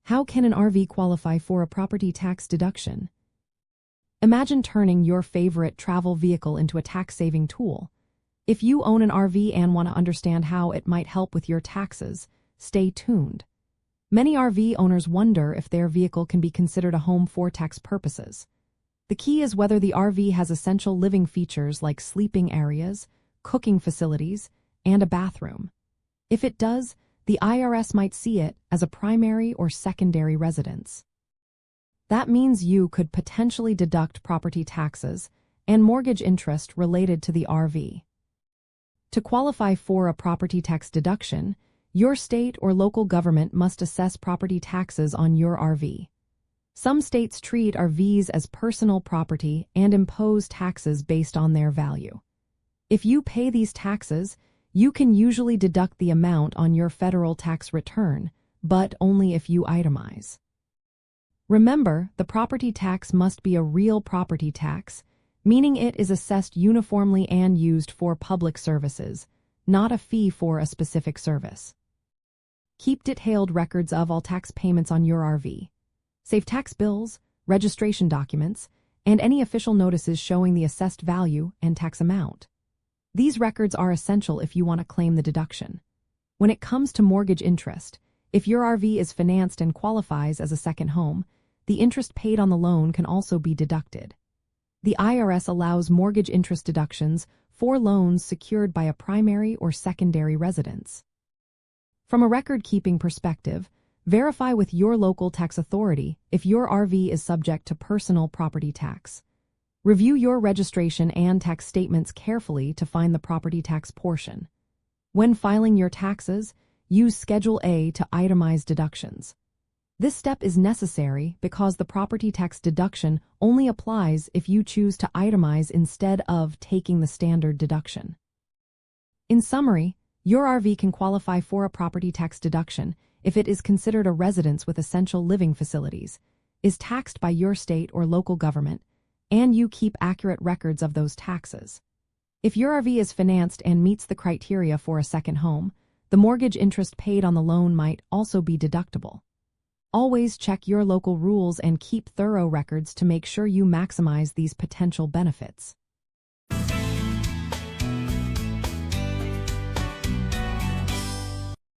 How can an RV qualify for a property tax deduction? Imagine turning your favorite travel vehicle into a tax-saving tool. If you own an RV and want to understand how it might help with your taxes, stay tuned. Many RV owners wonder if their vehicle can be considered a home for tax purposes. The key is whether the RV has essential living features like sleeping areas, cooking facilities, and a bathroom. If it does, the IRS might see it as a primary or secondary residence. That means you could potentially deduct property taxes and mortgage interest related to the RV. To qualify for a property tax deduction, your state or local government must assess property taxes on your RV. Some states treat RVs as personal property and impose taxes based on their value. If you pay these taxes, you can usually deduct the amount on your federal tax return, but only if you itemize. Remember, the property tax must be a real property tax, meaning it is assessed uniformly and used for public services, not a fee for a specific service. Keep detailed records of all tax payments on your RV. Save tax bills, registration documents, and any official notices showing the assessed value and tax amount. These records are essential if you want to claim the deduction. When it comes to mortgage interest, if your RV is financed and qualifies as a second home, the interest paid on the loan can also be deducted. The IRS allows mortgage interest deductions for loans secured by a primary or secondary residence. From a record-keeping perspective, verify with your local tax authority if your RV is subject to personal property tax. Review your registration and tax statements carefully to find the property tax portion. When filing your taxes, use Schedule A to itemize deductions. This step is necessary because the property tax deduction only applies if you choose to itemize instead of taking the standard deduction. In summary, your RV can qualify for a property tax deduction if it is considered a residence with essential living facilities, is taxed by your state or local government, and you keep accurate records of those taxes. If your RV is financed and meets the criteria for a second home, the mortgage interest paid on the loan might also be deductible. Always check your local rules and keep thorough records to make sure you maximize these potential benefits.